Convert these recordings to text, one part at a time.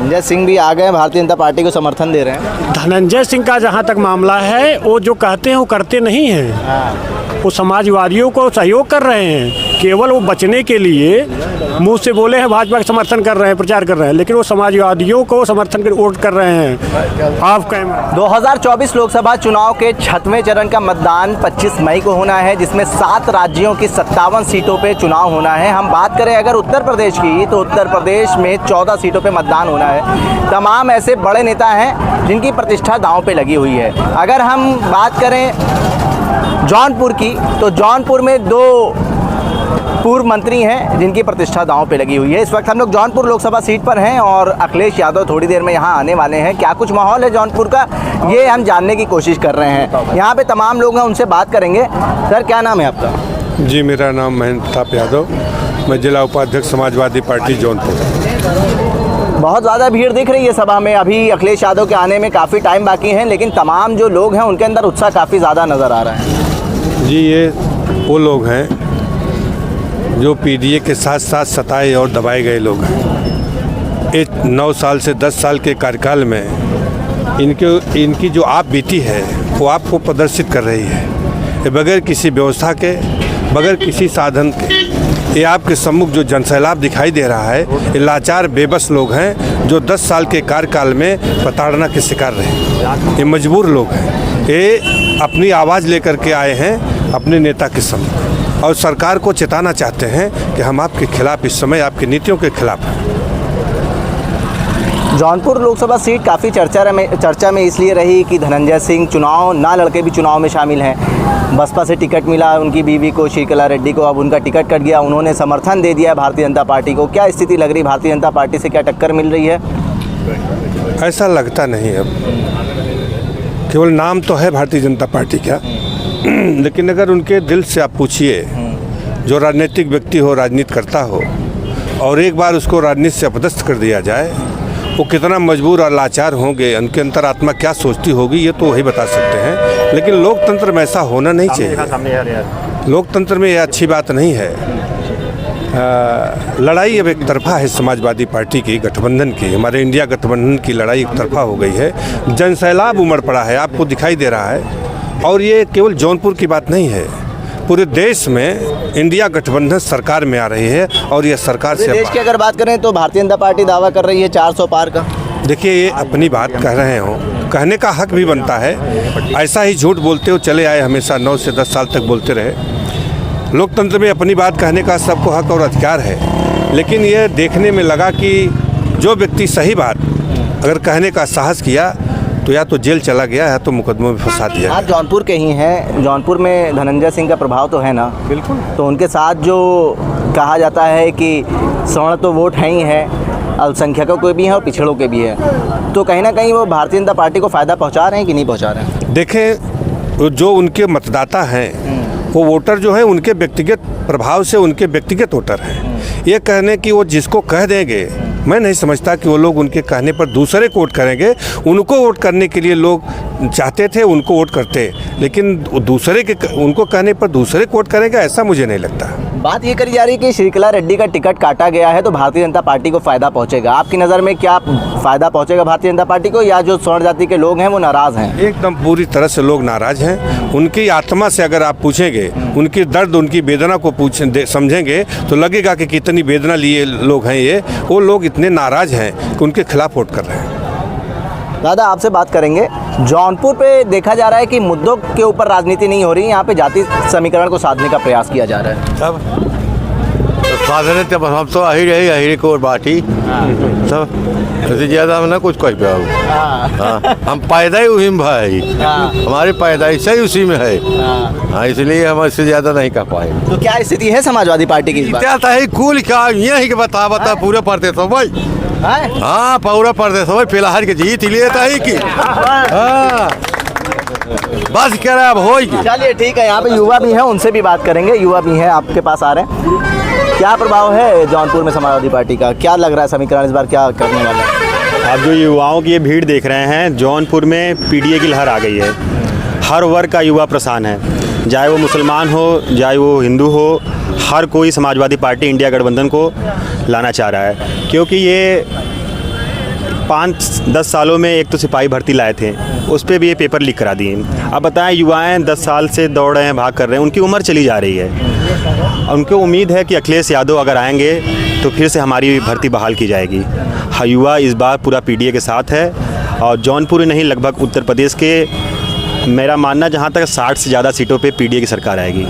धनंजय सिंह भी आ गए, भारतीय जनता पार्टी को समर्थन दे रहे हैं। धनंजय सिंह का जहाँ तक मामला है, वो जो कहते हैं वो करते नहीं हैं। वो समाजवादियों को सहयोग कर रहे हैं, केवल वो बचने के लिए मुंह से बोले हैं भाजपा का समर्थन कर रहे हैं, प्रचार कर रहे हैं, लेकिन वो समाजवादियों को समर्थन कर वोट कर रहे हैं। आप कैमरा 2024 लोकसभा चुनाव के 6वें चरण का मतदान 25 मई को होना है, जिसमें 7 राज्यों की 57 सीटों पे चुनाव होना है। हम बात करें अगर उत्तर प्रदेश की, तो उत्तर प्रदेश में 14 सीटों पे मतदान होना है। तमाम ऐसे बड़े नेता हैं जिनकी प्रतिष्ठा दांव पे लगी हुई है। अगर हम बात करें जौनपुर की, तो जौनपुर में 2 पूर्व मंत्री हैं जिनकी प्रतिष्ठा दांव पे लगी हुई है। इस वक्त हम लोग जौनपुर लोकसभा सीट पर हैं और अखिलेश यादव थोड़ी देर में यहां आने वाले हैं। क्या कुछ माहौल है जौनपुर का, ये हम जानने की कोशिश कर रहे हैं। यहाँ पे तमाम लोग हैं, उनसे बात करेंगे। सर, क्या नाम है आपका? जी, मेरा नाम महेंद्र प्रताप यादव, मैं जिला उपाध्यक्ष समाजवादी पार्टी जौनपुर। बहुत ज़्यादा भीड़ दिख रही है सभा में। अभी अखिलेश यादव के आने में काफ़ी टाइम बाकी है, लेकिन तमाम जो लोग हैं उनके अंदर उत्साह काफ़ी ज़्यादा नज़र आ रहा है। जी, ये वो लोग हैं जो पीडीए के साथ साथ सताए और दबाए गए लोग हैं। इस 9 साल से 10 साल के कार्यकाल में इनकी जो आप बीती है वो आपको प्रदर्शित कर रही है। ये बगैर किसी व्यवस्था के, बगैर किसी साधन के, ये आपके सम्मुख जो जनसैलाब दिखाई दे रहा है, ये लाचार बेबस लोग हैं जो 10 साल के कार्यकाल में प्रताड़ना के शिकार रहे। ये मजबूर लोग हैं, ये अपनी आवाज़ लेकर के आए हैं अपने नेता के सम्मुख और सरकार को चेताना चाहते हैं कि हम आपके खिलाफ, इस समय आपकी नीतियों के खिलाफ हैं। जौनपुर लोकसभा सीट काफ़ी चर्चा में इसलिए रही कि धनंजय सिंह चुनाव ना लड़के भी चुनाव में शामिल हैं। बसपा से टिकट मिला उनकी बीवी को, श्रीकला रेड्डी को, अब उनका टिकट कट गया, उन्होंने समर्थन दे दिया भारतीय जनता पार्टी को। क्या स्थिति लग रही, भारतीय जनता पार्टी से क्या टक्कर मिल रही है? ऐसा लगता नहीं। अब केवल नाम तो है भारतीय जनता पार्टी का, लेकिन अगर उनके दिल से आप पूछिए, जो राजनीतिक व्यक्ति हो, राजनीति करता हो, और एक बार उसको राजनीति से अपदस्थ कर दिया जाए, वो कितना मजबूर और लाचार होंगे, उनके अंतरात्मा क्या सोचती होगी, ये तो वही बता सकते हैं। लेकिन लोकतंत्र में ऐसा होना नहीं चाहिए। लोकतंत्र में यह अच्छी बात नहीं है। लड़ाई अब एक तरफा है समाजवादी पार्टी की, गठबंधन की, हमारे इंडिया गठबंधन की लड़ाई एक तरफा हो गई है। जनसैलाब उमड़ पड़ा है, आपको दिखाई दे रहा है। और ये केवल जौनपुर की बात नहीं है, पूरे देश में इंडिया गठबंधन सरकार में आ रही है और ये सरकार से देश की अगर बात करें तो भारतीय जनता पार्टी दावा कर रही है 400 पार का। देखिए, ये अपनी बात कह रहे हो, कहने का हक भी बनता है। ऐसा ही झूठ बोलते हो चले आए, हमेशा 9 से 10 साल तक बोलते रहे। लोकतंत्र में अपनी बात कहने का सबको हक और अधिकार है, लेकिन ये देखने में लगा कि जो व्यक्ति सही बात अगर कहने का साहस किया तो या तो जेल चला गया है तो मुकदमों में फंसा दिया। आप जौनपुर के ही हैं, जौनपुर में धनंजय सिंह का प्रभाव तो है ना? बिल्कुल। तो उनके साथ जो कहा जाता है कि स्वर्ण तो वोट है ही है, अल्पसंख्यकों के भी हैं और पिछड़ों के भी हैं, तो कहीं ना कहीं वो भारतीय जनता पार्टी को फ़ायदा पहुंचा रहे हैं कि नहीं पहुंचा रहे हैं? देखें, जो उनके मतदाता हैं, वो वोटर जो है उनके व्यक्तिगत प्रभाव से उनके व्यक्तिगत वोटर हैं। ये कहने कि वो जिसको कह देंगे, मैं नहीं समझता कि वो लोग उनके कहने पर दूसरे को वोट करेंगे। उनको वोट करने के लिए लोग चाहते थे, उनको वोट करते, लेकिन दूसरे के उनको कहने पर दूसरे को वोट करेंगे, ऐसा मुझे नहीं लगता। बात ये करी जा रही है कि श्रीकला रेड्डी का टिकट काटा गया है तो भारतीय जनता पार्टी को फ़ायदा पहुंचेगा। आपकी नज़र में क्या फ़ायदा पहुंचेगा भारतीय जनता पार्टी को, या जो स्वर्ण जाति के लोग हैं वो नाराज़ हैं? एकदम पूरी तरह से लोग नाराज़ हैं। उनकी आत्मा से अगर आप पूछेंगे, उनकी दर्द, उनकी वेदना को समझेंगे तो लगेगा कि कितनी वेदना लिए लोग हैं ये। वो लोग इतने नाराज़ हैं कि उनके खिलाफ वोट कर रहे हैं। दादा, आपसे बात करेंगे। जौनपुर पे देखा जा रहा है कि मुद्दों के ऊपर राजनीति नहीं हो रही, यहाँ पे जाति समीकरण को साधने का प्रयास किया जा रहा है। सब साधने तब हम तो अहिरे को बाटी सब, इससे ज़्यादा हम ना कुछ कह पाओ। हम पैदा ही उसी में भाई, हमारी पैदाइश ही उसी में है। हाँ, इसलिए हम इससे ज़्यादा नहीं कह पाए। तो क्या स्थिति है समाजवादी पार्टी की? क्या है कुल क्या यही के बता पूरे पढ़ते तो भाई। हाँ, पूरा पढ़ते तो भाई, फिलहाल के जीत लिए ही की। हाँ, बस कह रहा अब हो। चलिए ठीक है, यहाँ पे युवा भी हैं, उनसे भी बात करेंगे। युवा भी हैं आपके पास आ रहे हैं। क्या प्रभाव है जौनपुर में समाजवादी पार्टी का? क्या लग रहा है समीकरण इस बार क्या करने वाला है? आप जो युवाओं की ये भीड़ देख रहे हैं, जौनपुर में पीडीए की लहर आ गई है। हर वर्ग का युवा प्रसान है, चाहे वो मुसलमान हो, चाहे वो हिंदू हो, हर कोई समाजवादी पार्टी इंडिया गठबंधन को लाना चाह रहा है, क्योंकि ये 5-10 सालों में एक तो सिपाही भर्ती लाए थे, उस पर भी ये पेपर लीक करा दिए। अब बताएं, युवाएं 10 साल से दौड़ रहे हैं, भाग कर रहे हैं, उनकी उम्र चली जा रही है। उनको उम्मीद है कि अखिलेश यादव अगर आएंगे तो फिर से हमारी भर्ती बहाल की जाएगी। हाँ, युवा इस बार पूरा पीडीए के साथ है और जौनपुर नहीं, लगभग उत्तर प्रदेश के मेरा मानना जहाँ तक 60 से ज़्यादा सीटों पे पीडीए की सरकार आएगी।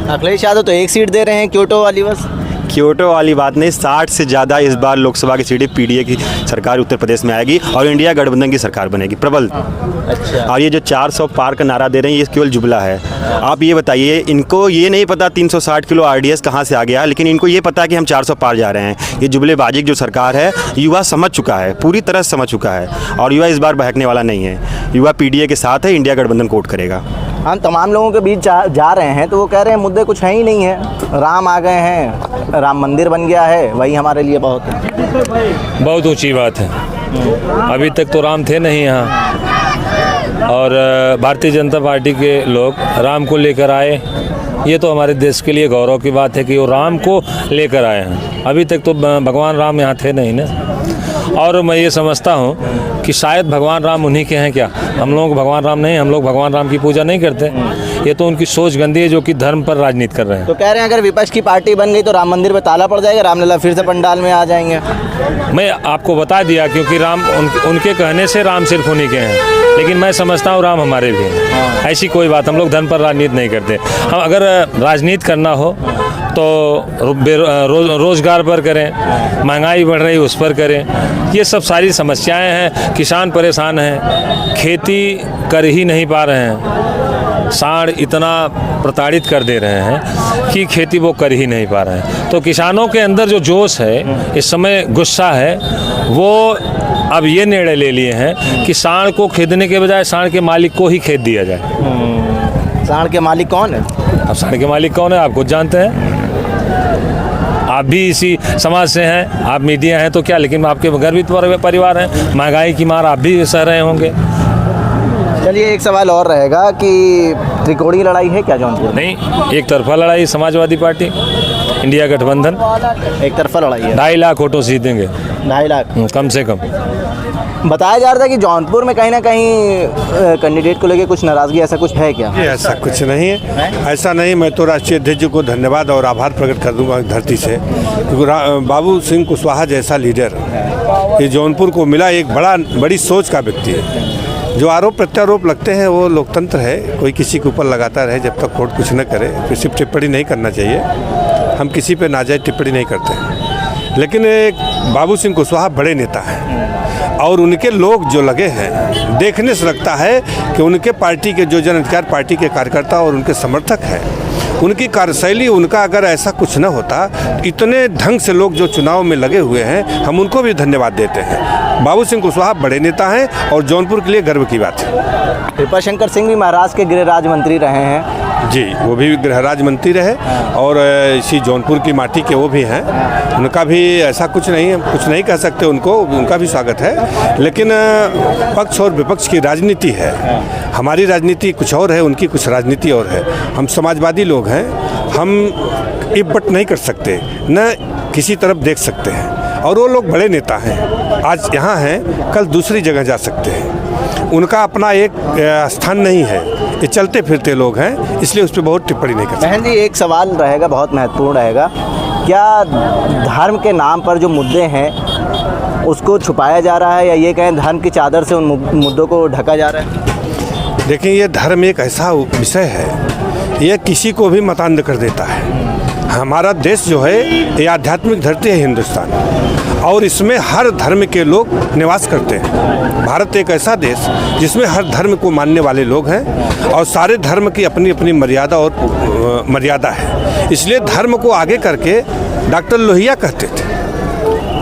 अखिलेश यादव तो एक सीट दे रहे हैं, क्योटो वाली बस। क्योटो वाली बात नहीं, 60 से ज़्यादा इस बार लोकसभा की सीटें पीडीए की सरकार उत्तर प्रदेश में आएगी और इंडिया गठबंधन की सरकार बनेगी प्रबल। अच्छा। और ये जो 400 पार का नारा दे रहे हैं, ये केवल जुमला है। आप ये बताइए, इनको ये नहीं पता 360 किलो आरडीएस कहाँ से आ गया, लेकिन इनको ये पता है कि हम 400 पार जा रहे हैं। ये जुमलेबाजी जो सरकार है, युवा समझ चुका है, पूरी तरह समझ चुका है और युवा इस बार बहकने वाला नहीं है। युवा पीडीए के साथ है, इंडिया गठबंधन को वोट करेगा। हम तमाम लोगों के बीच जा रहे हैं तो वो कह रहे हैं मुद्दे कुछ है ही नहीं है, राम आ गए हैं, राम मंदिर बन गया है, वही हमारे लिए बहुत है। बहुत ऊंची बात है। अभी तक तो राम थे नहीं यहाँ, और भारतीय जनता पार्टी के लोग राम को लेकर आए। ये तो हमारे देश के लिए गौरव की बात है कि वो राम को लेकर आए हैं। अभी तक तो भगवान राम यहाँ थे नहीं ना। और मैं ये समझता हूँ कि शायद भगवान राम उन्हीं के हैं क्या। हम लोग भगवान राम नहीं, हम लोग भगवान राम की पूजा नहीं करते। ये तो उनकी सोच गंदी है जो कि धर्म पर राजनीति कर रहे हैं। तो कह रहे हैं अगर विपक्ष की पार्टी बन गई तो राम मंदिर पे ताला पड़ जाएगा, रामलला फिर से पंडाल में आ जाएंगे। मैं आपको बता दिया, क्योंकि राम उनके कहने से राम सिर्फ उन्हीं के हैं, लेकिन मैं समझता हूँ राम हमारे भी हैं। ऐसी कोई बात, हम लोग धर्म पर राजनीति नहीं करते। हम अगर राजनीति करना हो तो रोजगार पर करें, महंगाई बढ़ रही उस पर करें। ये सब सारी समस्याएं हैं, किसान परेशान हैं, खेती कर ही नहीं पा रहे हैं, सांड इतना प्रताड़ित कर दे रहे हैं कि खेती वो कर ही नहीं पा रहे हैं। तो किसानों के अंदर जो जोश है, इस समय गुस्सा है, वो अब ये निर्णय ले लिए हैं कि सांड को खेदने के बजाय सांड के मालिक को ही खेद दिया जाए। सांड के मालिक कौन है? अब सांड के मालिक कौन है आप खुद जानते हैं। आप भी इसी समाज से हैं, आप मीडिया हैं तो क्या, लेकिन आपके गर्वित परिवार हैं। महंगाई की मार आप भी सह रहे होंगे। चलिए, एक सवाल और रहेगा कि त्रिकोणीय लड़ाई है क्या जौनपुर? नहीं, एक तरफा लड़ाई, समाजवादी पार्टी इंडिया गठबंधन एक तरफा लड़ाई है। 2.5 लाख वोटों से जीतेंगे, 2.5 लाख कम से कम। बताया जा रहा था कि जौनपुर में कहीं ना कहीं कैंडिडेट को लेके कुछ नाराजगी, ऐसा कुछ है क्या? ऐसा कुछ नहीं है, ऐसा नहीं। मैं तो राष्ट्रीय अध्यक्ष जी को धन्यवाद और आभार प्रकट कर दूंगा धरती से, क्योंकि बाबू सिंह कुशवाहा जैसा लीडर ये जौनपुर को मिला। एक बड़ी सोच का व्यक्ति है। जो आरोप प्रत्यारोप लगते हैं वो लोकतंत्र है, कोई किसी के ऊपर लगाता रहे जब तक कोर्ट कुछ न करे। फिर सिर्फ टिप्पणी नहीं करना चाहिए, हम किसी पे नाजायज टिप्पणी नहीं करते। लेकिन एक बाबू सिंह कुशवाहा बड़े नेता हैं और उनके लोग जो लगे हैं, देखने से लगता है कि उनके पार्टी के जो जन अधिकार पार्टी के कार्यकर्ता और उनके समर्थक हैं, उनकी कार्यशैली, उनका अगर ऐसा कुछ न होता, इतने ढंग से लोग जो चुनाव में लगे हुए हैं, हम उनको भी धन्यवाद देते हैं। बाबू सिंह कुशवाहा बड़े नेता हैं और जौनपुर के लिए गर्व की बात है। कृपा शंकर सिंह भी महाराष्ट्र के गृह राज्य मंत्री रहे हैं। जी, वो भी गृह राज्य मंत्री रहे और इसी जौनपुर की माटी के वो भी हैं। उनका भी ऐसा कुछ नहीं है, कुछ नहीं कह सकते उनको, उनका भी स्वागत है। लेकिन पक्ष और विपक्ष की राजनीति है, हमारी राजनीति कुछ और है, उनकी कुछ राजनीति और है। हम समाजवादी लोग हैं, हम इब्बट नहीं कर सकते, न किसी तरफ देख सकते हैं। और वो लोग बड़े नेता हैं, आज यहाँ हैं, कल दूसरी जगह जा सकते हैं। उनका अपना एक स्थान नहीं है, ये चलते फिरते लोग हैं, इसलिए उस पर बहुत टिप्पणी नहीं कर सकते। बहन जी, एक सवाल रहेगा, बहुत महत्वपूर्ण रहेगा। क्या धर्म के नाम पर जो मुद्दे हैं उसको छुपाया जा रहा है, या ये कहें धर्म की चादर से उन मुद्दों को ढका जा रहा है? देखिए, ये धर्म एक ऐसा विषय है, ये किसी को भी मतान्ध कर देता है। हमारा देश जो है ये आध्यात्मिक धरती है हिंदुस्तान, और इसमें हर धर्म के लोग निवास करते हैं। भारत एक ऐसा देश जिसमें हर धर्म को मानने वाले लोग हैं और सारे धर्म की अपनी अपनी मर्यादा और मर्यादा है। इसलिए धर्म को आगे करके डॉक्टर लोहिया कहते थे।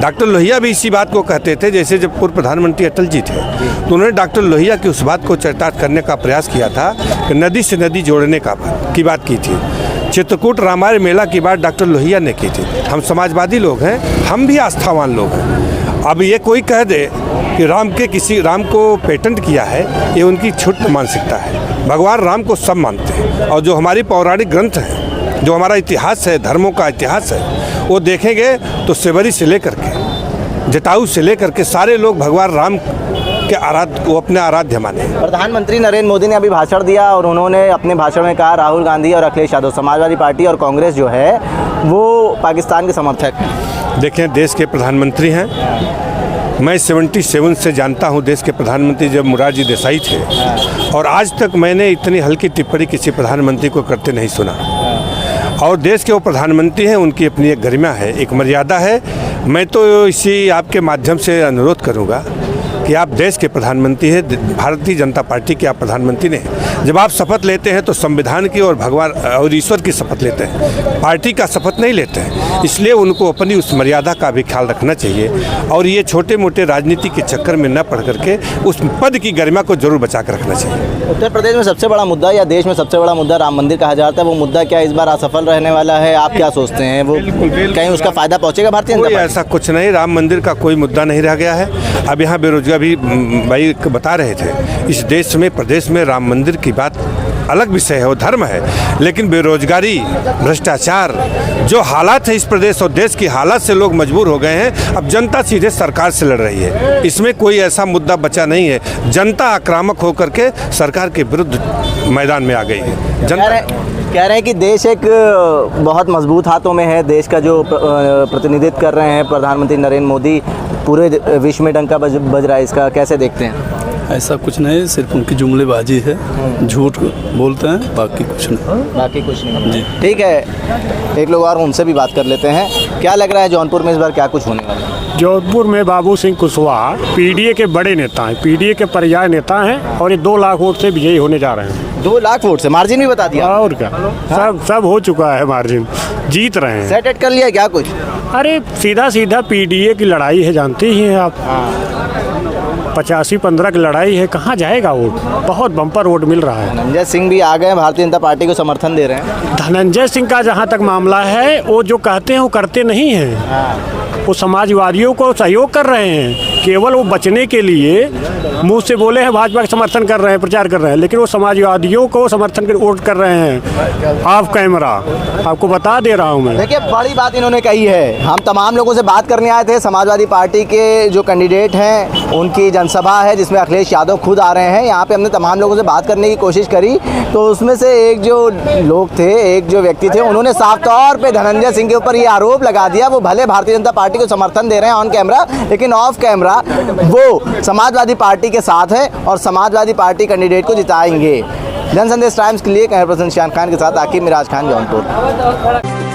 डॉक्टर लोहिया भी इसी बात को कहते थे। जैसे जब पूर्व प्रधानमंत्री अटल जी थे तो उन्होंने डॉक्टर लोहिया की उस बात को चरितार्थ करने का प्रयास किया था कि नदी से नदी जोड़ने की बात की थी। चित्रकूट रामायण मेला की बात डॉक्टर लोहिया ने की थी। हम समाजवादी लोग हैं, हम भी आस्थावान लोग हैं। अब ये कोई कह दे कि राम को पेटेंट किया है, ये उनकी क्षुद्र मानसिकता है। भगवान राम को सब मानते हैं, और जो हमारी पौराणिक ग्रंथ हैं, जो हमारा इतिहास है, धर्मों का इतिहास है, वो देखेंगे तो सेवरी से लेकर के जटायु से लेकर के सारे लोग भगवान राम के आराध्य को अपने आराध्य माने। प्रधानमंत्री नरेंद्र मोदी ने अभी भाषण दिया और उन्होंने अपने भाषण में कहा राहुल गांधी और अखिलेश यादव समाजवादी पार्टी और कांग्रेस जो है वो पाकिस्तान के समर्थक हैं। देखें, देश के प्रधानमंत्री हैं। मैं 77 से जानता हूं देश के प्रधानमंत्री जब मोरारजी देसाई थे, और आज तक मैंने इतनी हल्की टिप्पणी किसी प्रधानमंत्री को करते नहीं सुना। और देश के वो प्रधानमंत्री हैं, उनकी अपनी एक गरिमा है, एक मर्यादा है। मैं तो इसी आपके माध्यम से अनुरोध करूंगा कि आप देश के प्रधानमंत्री हैं, भारतीय जनता पार्टी के आप प्रधानमंत्री ने, जब आप शपथ लेते हैं तो संविधान की और भगवान और ईश्वर की शपथ लेते हैं, पार्टी का शपथ नहीं लेते हैं। इसलिए उनको अपनी उस मर्यादा का भी ख्याल रखना चाहिए और ये छोटे मोटे राजनीति के चक्कर में न पड़ करके उस पद की गरिमा को जरूर बचा कर रखना चाहिए। उत्तर प्रदेश में सबसे बड़ा मुद्दा या देश में सबसे बड़ा मुद्दा राम मंदिर कहा जाता है, वो मुद्दा क्या इस बार असफल रहने वाला है? आप क्या सोचते हैं, वो कहीं उसका फायदा पहुंचेगा भारतीय जनता पार्टी? ऐसा कुछ नहीं, राम मंदिर का कोई मुद्दा नहीं रह गया है। अब यहाँ बेरोजगार भी भाई बता रहे थे, इस देश में प्रदेश में राम मंदिर की बात अलग विषय है, वो धर्म है, लेकिन बेरोजगारी, भ्रष्टाचार, जो हालात है इस प्रदेश और देश की हालात से लोग मजबूर हो गए हैं। अब जनता सीधे सरकार से लड़ रही है, इसमें कोई ऐसा मुद्दा बचा नहीं है। जनता आक्रामक होकर के सरकार के विरुद्ध मैदान में आ गई है। कह रहे हैं कि देश एक बहुत मजबूत हाथों में है, देश का जो प्रतिनिधित्व कर रहे हैं प्रधानमंत्री नरेंद्र मोदी, पूरे विश्व में डंका बज रहा है, इसका कैसे देखते हैं? ऐसा कुछ नहीं, सिर्फ उनकी जुमलेबाजी है, झूठ बोलते हैं, बाकी कुछ नहीं जी। ठीक है, एक लोग और उनसे भी बात कर लेते हैं। क्या लग रहा है जौनपुर में इस बार क्या कुछ होने वाला है? जौनपुर में बाबू सिंह कुशवाहा पीडीए के बड़े नेता हैं, पीडीए के पर्याय नेता हैं और ये 2 लाख वोट से विजयी होने जा रहे हैं। 2 लाख वोट से? मार्जिन भी बता दिया? और क्या, सब हो चुका है, मार्जिन जीत रहे हैं। सेट कर लिया क्या कुछ? अरे सीधा सीधा पीडीए की लड़ाई है, जानते ही हैं आप। 85-15 की लड़ाई है, कहाँ जाएगा वोट? बहुत बम्पर वोट मिल रहा है। धनंजय सिंह भी आ गए, भारतीय जनता पार्टी को समर्थन दे रहे हैं। धनंजय सिंह का जहाँ तक मामला है, वो जो कहते हैं वो करते नहीं हैं। वो समाजवादियों को सहयोग कर रहे हैं, केवल वो बचने के लिए मुंह से बोले हैं भाजपा का समर्थन कर रहे हैं, प्रचार कर रहे हैं, लेकिन वो समाजवादियों को समर्थन कर वोट कर रहे हैं। ऑफ कैमरा आपको बता दे रहा हूँ मैं। देखिए, बड़ी बात इन्होंने कही है। हम तमाम लोगों से बात करने आए थे, समाजवादी पार्टी के जो कैंडिडेट हैं उनकी जनसभा है जिसमें अखिलेश यादव खुद आ रहे हैं। यहाँ पे हमने तमाम लोगों से बात करने की कोशिश करी, तो उसमें से एक जो लोग थे, एक जो व्यक्ति थे, उन्होंने साफ तौर पे धनंजय सिंह के ऊपर ये आरोप लगा दिया वो भले भारतीय जनता पार्टी को समर्थन दे रहे हैं ऑन कैमरा, लेकिन ऑफ कैमरा वो समाजवादी पार्टी के साथ है और समाजवादी पार्टी कैंडिडेट को जिताएंगे। जनसंदेश टाइम्स के लिए कैमरा पर्सन श्याम खान के साथ आकिब मिराज खान, जौनपुर।